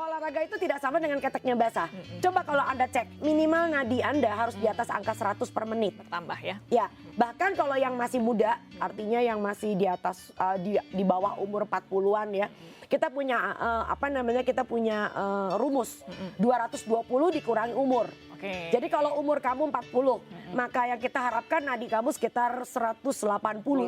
olahraga itu tidak sama dengan keteknya basah. Coba kalau Anda cek, minimal nadi Anda harus di atas angka 100 per menit. Bertambah ya? Ya, bahkan kalau yang masih muda, artinya yang masih di atas, di bawah umur 40-an ya, kita punya, kita punya rumus, 220 dikurangi umur. Jadi kalau umur kamu 40, maka yang kita harapkan nadi kamu sekitar 180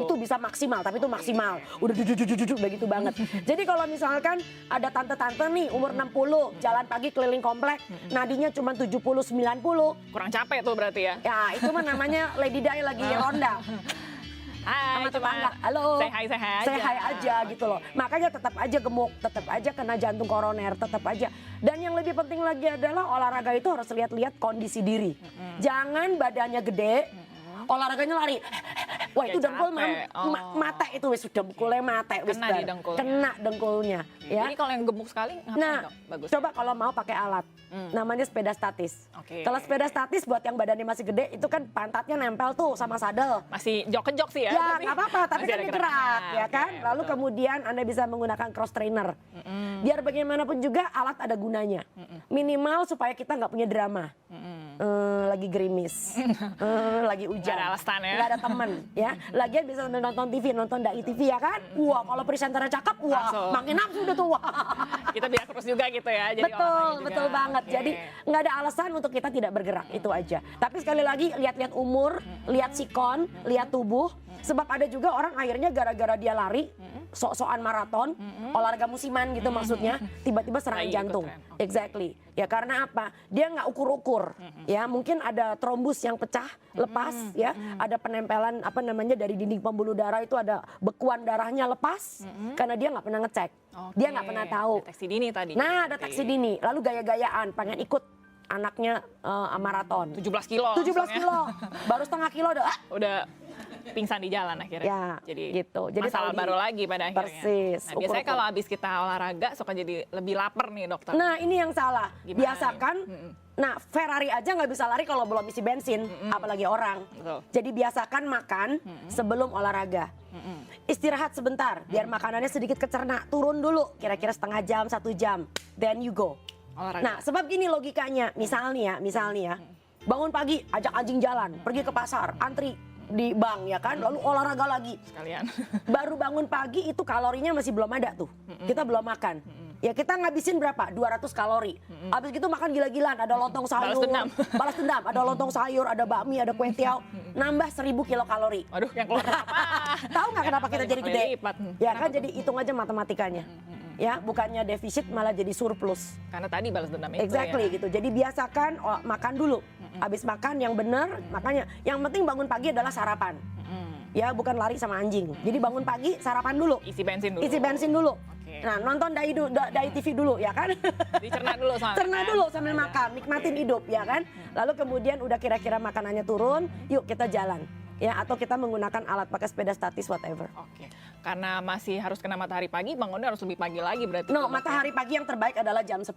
itu bisa maksimal, tapi itu maksimal. Udah duduk begitu banget. Jadi kalau misalkan ada tante-tante nih umur 60, jalan pagi keliling komplek, nadinya cuma 70-90. Kurang capek tuh berarti ya? Ya itu mah namanya Lady Di lagi ronda. Hai, sama tetangga, halo, say hi aja gitu loh. Makanya tetap aja gemuk, tetap aja kena jantung koroner, tetap aja. Dan yang lebih penting lagi adalah olahraga itu harus lihat-lihat kondisi diri. Jangan badannya gede, olahraganya lari. Wah itu dengkul mata itu wis sudah dengkulnya mata wis kena dengkulnya. Ya. Jadi kalau yang gemuk sekali nah, bagus. Coba kalau mau pakai alat, namanya sepeda statis. Kalau sepeda statis buat yang badannya masih gede itu kan pantatnya nempel tuh sama sadel. Masih jok-jok sih ya? Ya nggak apa-apa, tapi kan gerak ya kan. Lalu betul. Kemudian Anda bisa menggunakan cross trainer. Biar bagaimanapun juga alat ada gunanya. Minimal supaya kita nggak punya drama. Lagi gerimis, lagi hujan, gak ada alasan ya, gak ada temen ya. Lagian bisa sambil nonton TV, nonton Dai TV ya kan. Wah kalau presenternya cakep, wah makin nafsu udah tuh. Kita biar terus juga gitu ya. Jadi betul banget. Jadi nggak ada alasan untuk kita tidak bergerak, itu aja. Tapi sekali lagi lihat-lihat umur, lihat sikon, lihat tubuh. Sebab ada juga orang akhirnya gara-gara dia lari, sok-sokan maraton, olahraga musiman gitu maksudnya, tiba-tiba serangan jantung. Exactly. Ya karena apa? Dia nggak ukur-ukur. Ya mungkin ada trombus yang pecah, lepas ya, ada penempelan dari dinding pembuluh darah itu ada bekuan darahnya lepas karena dia nggak pernah ngecek. Dia nggak pernah tahu. Deteksi dini tadi. Nah, deteksi dini. Lalu gaya-gayaan, pengen ikut anaknya maraton. 17 kilo. 17 kilo. Baru setengah kilo udah pingsan di jalan akhirnya. Ya, jadi gitu. Jadi masalah baru lagi pada akhirnya. Persis. Nah, biasanya kalau habis kita olahraga suka jadi lebih lapar nih dokter. Nah ini yang salah. Gimana biasakan, nah Ferrari aja nggak bisa lari kalau belum isi bensin, apalagi orang. Betul. Jadi biasakan makan sebelum olahraga. Istirahat sebentar, biar makanannya sedikit kecerna. Turun dulu, kira-kira setengah jam, 1 jam. Then you go. Olahraga. Nah sebab gini logikanya, misalnya ya, bangun pagi, ajak anjing jalan, pergi ke pasar, antri di bank ya kan, lalu olahraga lagi sekalian. Baru bangun pagi itu kalorinya masih belum ada tuh, kita belum makan. Ya kita ngabisin berapa? 200 kalori. Habis gitu makan gila-gilaan, ada lontong sayur, balas dendam, ada lontong sayur, ada bakmi, ada kue tiaw, nambah 1000 kilokalori. Waduh, yang keluar apa? Tahu nggak kenapa kita jadi gede? Ya kan, jadi hitung aja matematikanya. Ya, bukannya defisit malah jadi surplus. Karena tadi balas dendam itu. Exactly ya. gitu. Jadi biasakan makan dulu. Habis makan yang benar, makanya yang penting bangun pagi adalah sarapan. Ya, bukan lari sama anjing. Jadi bangun pagi, sarapan dulu. Isi bensin dulu. Isi bensin dulu. Nah, nonton Dai TV dulu ya kan. Dicerna dulu soalnya. Cerna dulu sambil makan, nikmatin hidup ya kan. Lalu kemudian udah kira-kira makanannya turun, yuk kita jalan. Ya, atau kita menggunakan alat pakai sepeda statis whatever. Oke. Karena masih harus kena matahari pagi, bangunnya harus lebih pagi lagi berarti. No, matahari pagi yang terbaik adalah jam 10.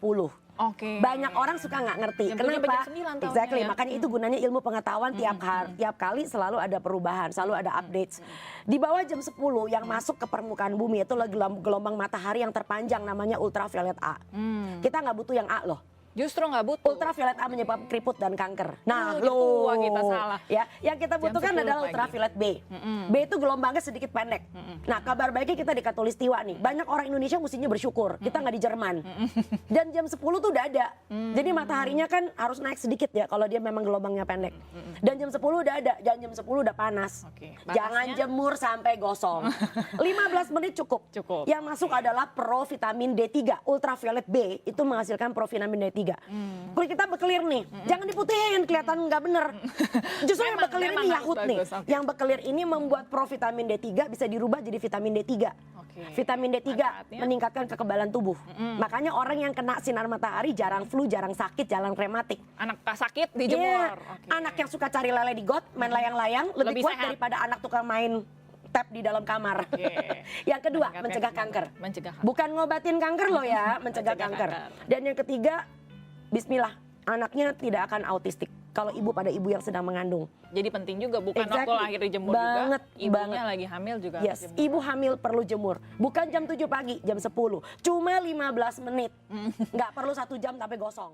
Oke. Banyak orang suka nggak ngerti. Kenapa? Exactly. Ya. Makanya itu gunanya ilmu pengetahuan tiap kali selalu ada perubahan, selalu ada updates. Di bawah jam 10 yang masuk ke permukaan bumi itu gelombang matahari yang terpanjang namanya ultraviolet A. Kita nggak butuh yang A loh. Justru nggak butuh. Ultraviolet A menyebabkan keriput dan kanker. Nah, kita salah. Ya, yang kita butuhkan adalah ultraviolet B. B itu gelombangnya sedikit pendek. Nah, kabar baiknya kita di Katulistiwa nih. Banyak orang Indonesia mestinya bersyukur. Kita nggak di Jerman. Dan jam 10 tuh udah ada. Jadi mataharinya kan harus naik sedikit ya kalau dia memang gelombangnya pendek. Dan jam 10 udah ada. Dan jam 10 udah panas. Jangan jemur sampai gosong. 15 menit cukup. Yang masuk adalah provitamin D3. Ultraviolet B itu menghasilkan provitamin D3. Kulit kita berkelir nih, jangan diputihin kelihatan nggak bener. Justru yang berkelir ini Yahut nih. Yang berkelir ini membuat provitamin D3 bisa dirubah jadi vitamin D3. Vitamin D3 meningkatkan kekebalan tubuh. Makanya orang yang kena sinar matahari jarang flu, jarang sakit, jarang rematik. Anak sakit dijemur. Anak yang suka cari lele di got, main layang-layang lebih kuat daripada anak tukang main tap di dalam kamar. Yang kedua, mencegah kanker. Bukan ngobatin kanker loh ya, mencegah kanker. Dan yang ketiga, bismillah, anaknya tidak akan autistik. kalau ibu pada ibu yang sedang mengandung. Jadi penting juga, bukan waktu Exactly. lahir dijemur Banget, juga, ibunya banget. lagi hamil juga Yes, harus jemur. ibu hamil perlu jemur. Bukan jam 7 pagi, jam 10. Cuma 15 menit. Nggak perlu 1 jam tapi gosong.